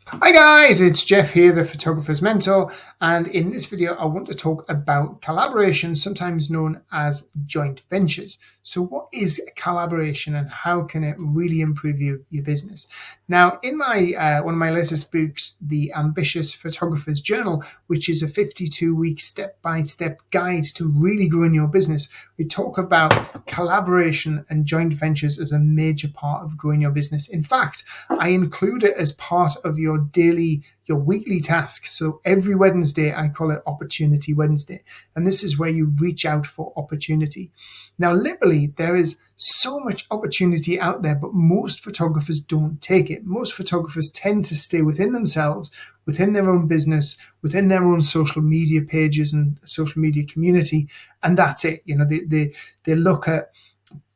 Hi guys, it's Jeff here, the photographer's mentor, and in this video I want to talk about collaboration, sometimes known as joint ventures. So what is a collaboration and how can it really improve your business? Now, in my one of my latest books, The Ambitious Photographer's Journal, which is a 52-week step-by-step guide to really growing your business, we talk about collaboration and joint ventures as a major part of growing your business. In fact, I include it as part of your weekly tasks. So every Wednesday, I call it Opportunity Wednesday. And this is where you reach out for opportunity. Now, literally, there is so much opportunity out there, but most photographers don't take it. Most photographers tend to stay within themselves, within their own business, within their own social media pages and social media community. And that's it. They look at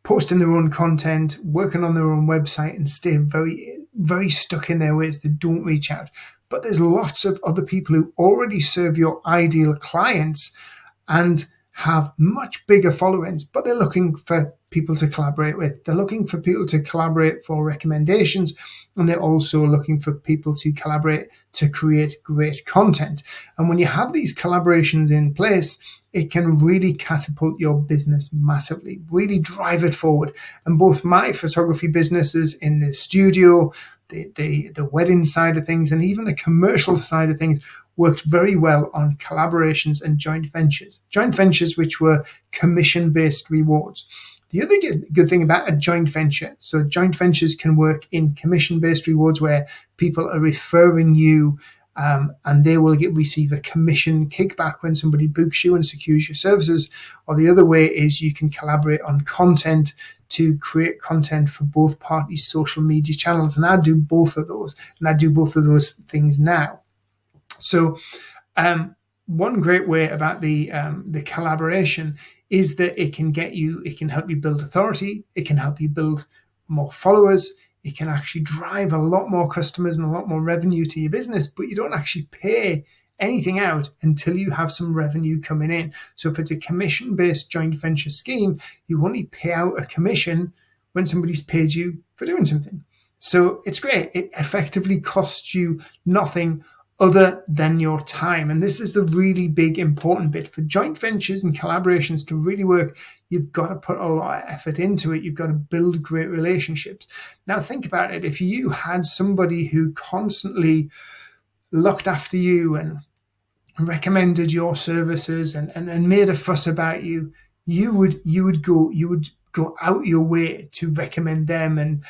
posting their own content, working on their own website, and stay very, very stuck in their ways. They don't reach out. But there's lots of other people who already serve your ideal clients and have much bigger followings, but they're looking for people to collaborate with. They're looking for people to collaborate for recommendations, and they're also looking for people to collaborate to create great content. And when you have these collaborations in place, it can really catapult your business massively, really drive it forward. And both my photography businesses in the studio, the wedding side of things, and even the commercial side of things worked very well on collaborations and joint ventures which were commission-based rewards. The other good thing about a joint venture, so joint ventures can work in commission-based rewards where people are referring you and they will receive a commission kickback when somebody books you and secures your services. Or the other way is you can collaborate on content to create content for both parties' social media channels. And I do both of those, and I do both of those things now. So one great way about the collaboration is that it can help you build authority, it can help you build more followers, it can actually drive a lot more customers and a lot more revenue to your business, but you don't actually pay anything out until you have some revenue coming in. So if it's a commission-based joint venture scheme, you only pay out a commission when somebody's paid you for doing something. So it's great. It effectively costs you nothing other than your time. And this is the really big important bit. For joint ventures and collaborations to really work, you've got to put a lot of effort into it. You've got to build great relationships. Now think about it. If you had somebody who constantly looked after you and recommended your services and made a fuss about you, you would go out your way to recommend them and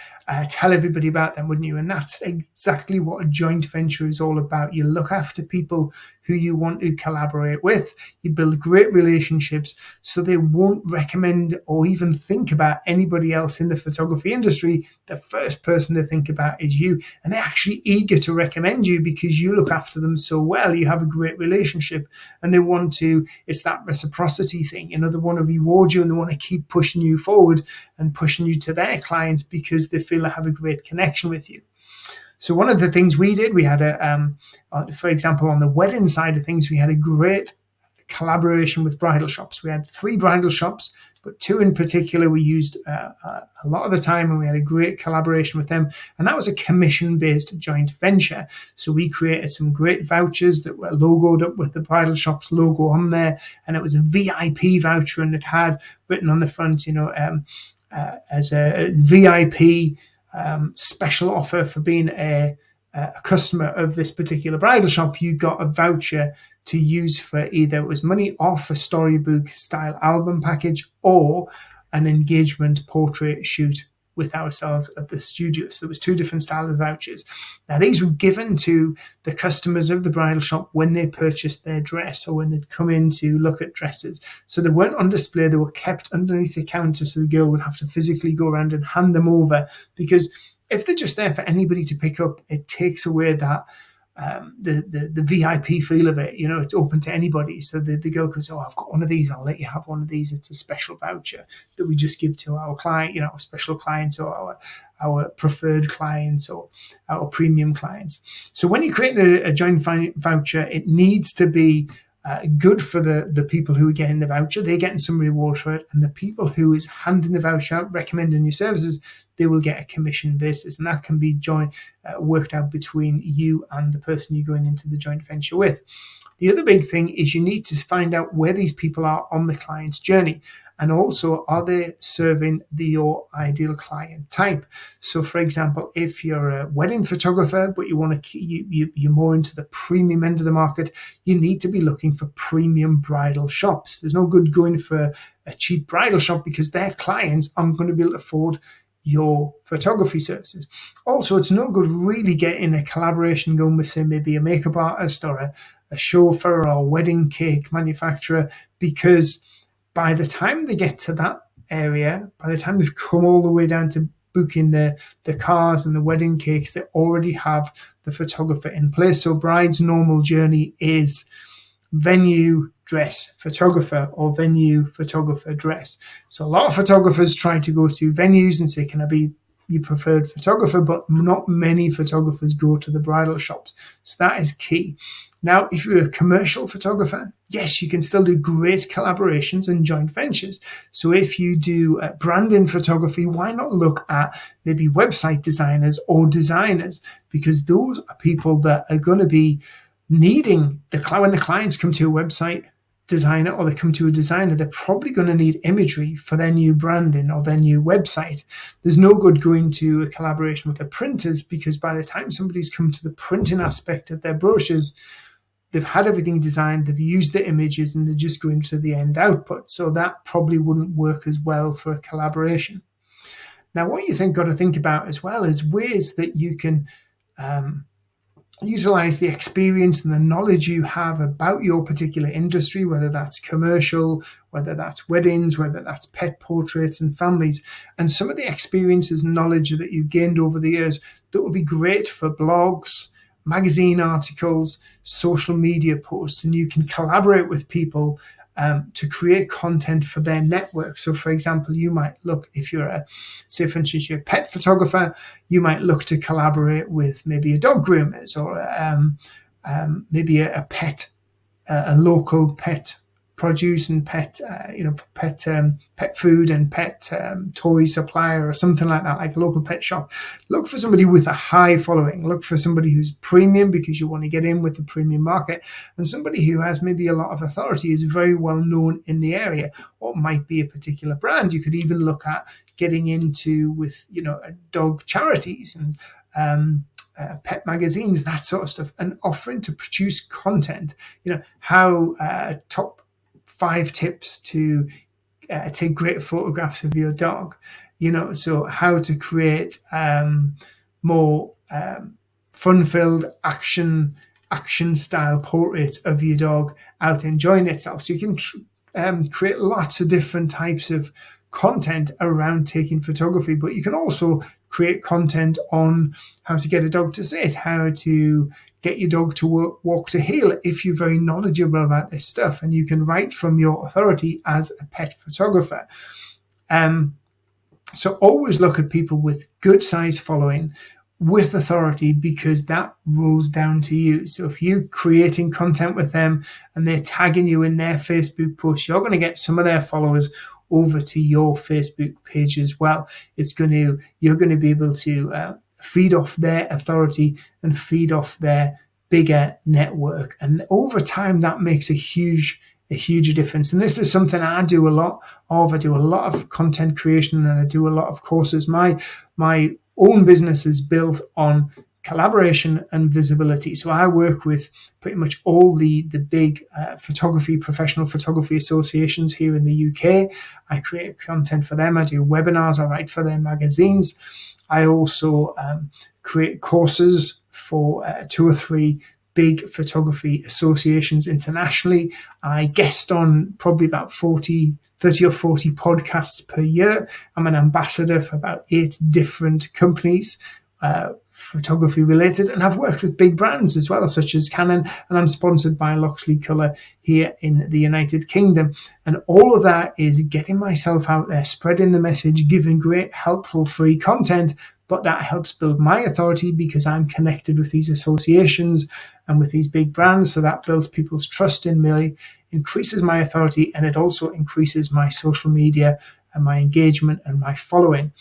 tell everybody about them, wouldn't you? And that's exactly what a joint venture is all about. You look after people who you want to collaborate with. You build great relationships so they won't recommend or even think about anybody else in the photography industry. The first person they think about is you. And they're actually eager to recommend you because you look after them so well. You have a great relationship and they want to, it's that reciprocity thing. They want to reward you and they want to keep pushing you forward and pushing you to their clients because they feel they have a great connection with you. So one of the things we did, we had for example, on the wedding side of things, we had a great collaboration with bridal shops. We had 3 bridal shops, but 2 in particular we used a lot of the time, and we had a great collaboration with them. And that was a commission-based joint venture. So we created some great vouchers that were logoed up with the bridal shop's logo on there, and it was a VIP voucher, and it had written on the front, as a VIP special offer for being a customer of this particular bridal shop. You got a voucher to use for either it was money off a storybook style album package or an engagement portrait shoot with ourselves at the studio. So there was 2 different styles of vouchers. Now these were given to the customers of the bridal shop when they purchased their dress or when they'd come in to look at dresses. So they weren't on display, they were kept underneath the counter so the girl would have to physically go around and hand them over, because if they're just there for anybody to pick up, it takes away that the VIP feel of it. It's open to anybody. So the girl goes, oh, I've got one of these, I'll let you have one of these. It's a special voucher that we just give to our client, our special clients or our preferred clients or our premium clients. So when you create a joint voucher, it needs to be good for the people who are getting the voucher. They're getting some reward for it. And the people who is handing the voucher out, recommending your services, they will get a commission basis, and that can be worked out between you and the person you're going into the joint venture with. The other big thing is you need to find out where these people are on the client's journey, and also are they serving your ideal client type. So, for example, if you're a wedding photographer but you want to you're more into the premium end of the market, you need to be looking for premium bridal shops. There's no good going for a cheap bridal shop because their clients aren't going to be able to afford your photography services. Also, it's no good really getting a collaboration going with, say, maybe a makeup artist or a chauffeur or a wedding cake manufacturer, because by the time they get to that area, by the time they've come all the way down to booking the cars and the wedding cakes, they already have the photographer in place. So bride's normal journey is venue, dress, photographer, or venue, photographer, dress. So a lot of photographers try to go to venues and say, can I be your preferred photographer? But not many photographers go to the bridal shops. So that is key. Now, if you're a commercial photographer, yes, you can still do great collaborations and joint ventures. So if you do branding photography, why not look at maybe website designers or designers? Because those are people that are going to be needing when the clients come to a website designer or they come to a designer, they're probably going to need imagery for their new branding or their new website. There's no good going to a collaboration with the printers, because by the time somebody's come to the printing aspect of their brochures, they've had everything designed, they've used the images, and they're just going to the end output. So that probably wouldn't work as well for a collaboration. Now, what you got to think about as well is ways that you can utilize the experience and the knowledge you have about your particular industry, whether that's commercial, whether that's weddings, whether that's pet portraits and families, and some of the experiences and knowledge that you've gained over the years that will be great for blogs, magazine articles, social media posts, and you can collaborate with people to create content for their network. So, for example, you might look, if you're say, for instance, you're a pet photographer, you might look to collaborate with maybe a dog groomers or maybe a local pet produce and pet food and pet toy supplier or something like that, like a local pet shop. Look for somebody with a high following. Look for somebody who's premium, because you want to get in with the premium market, and somebody who has maybe a lot of authority, is very well known in the area, or might be a particular brand. You could even look at getting into with dog charities and pet magazines, that sort of stuff, and offering to produce content. How top 5 tips to take great photographs of your dog. So how to create more fun-filled action style portraits of your dog out enjoying itself. So you can create lots of different types of content around taking photography, but you can also create content on how to get a dog to sit, how to get your dog to walk to heel, if you're very knowledgeable about this stuff, and you can write from your authority as a pet photographer. So always look at people with good size following with authority, because that rolls down to you. So if you're creating content with them and they're tagging you in their Facebook post, you're going to get some of their followers over to your Facebook page as well. You're going to be able to feed off their authority and feed off their bigger network. And over time, that makes a huge difference. And this is something I do a lot of. I do a lot of content creation and I do a lot of courses. My own business is built on collaboration and visibility. So I work with pretty much all the big professional photography associations here in the UK. I create content for them. I do webinars. I write for their magazines. I also create courses for 2 or 3 big photography associations internationally. I guest on probably about 30 or 40 podcasts per year. I'm an ambassador for about 8 different companies, photography related, and I've worked with big brands as well, such as Canon, and I'm sponsored by Loxley Colour here in the United Kingdom. And all of that is getting myself out there, spreading the message, giving great, helpful, free content, but that helps build my authority because I'm connected with these associations and with these big brands. So that builds people's trust in me, increases my authority, and it also increases my social media and my engagement and my following.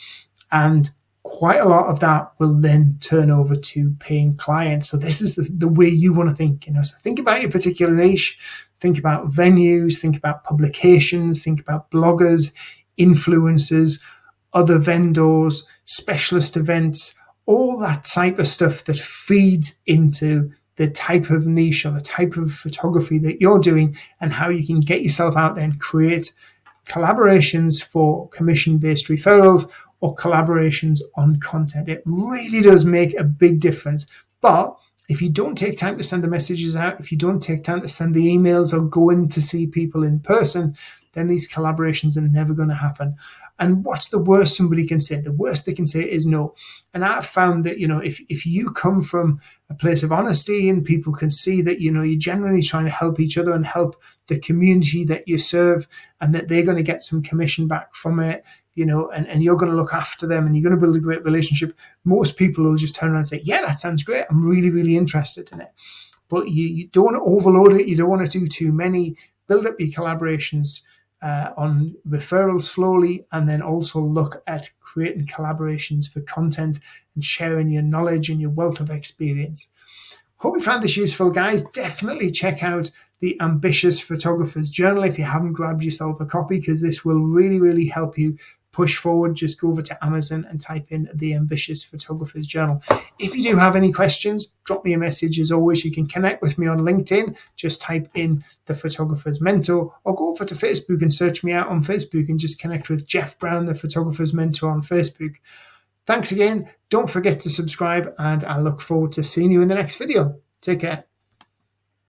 And quite a lot of that will then turn over to paying clients. So this is the way you want to think. So think about your particular niche, think about venues, think about publications, think about bloggers, influencers, other vendors, specialist events, all that type of stuff that feeds into the type of niche or the type of photography that you're doing, and how you can get yourself out there and create collaborations for commission-based referrals or collaborations on content. It really does make a big difference. But if you don't take time to send the messages out, if you don't take time to send the emails or go in to see people in person, then these collaborations are never going to happen. And what's the worst somebody can say? The worst they can say is no. And I've found that, if you come from a place of honesty and people can see that, you're generally trying to help each other and help the community that you serve, and that they're going to get some commission back from it, and you're going to look after them and you're going to build a great relationship, most people will just turn around and say, yeah, that sounds great. I'm really, really interested in it. But you don't want to overload it. You don't want to do too many. Build up your collaborations on referrals slowly, and then also look at creating collaborations for content and sharing your knowledge and your wealth of experience. Hope you found this useful, guys. Definitely check out the Ambitious Photographer's Journal if you haven't grabbed yourself a copy, because this will really, really help you push forward. Just go over to Amazon and type in the Ambitious Photographer's Journal. If you do have any questions, drop me a message. As always, you can connect with me on LinkedIn. Just type in The Photographer's Mentor, or go over to Facebook and search me out on Facebook and just connect with Jeff Brown, The Photographer's Mentor, on Facebook. Thanks again. Don't forget to subscribe, and I look forward to seeing you in the next video. Take care.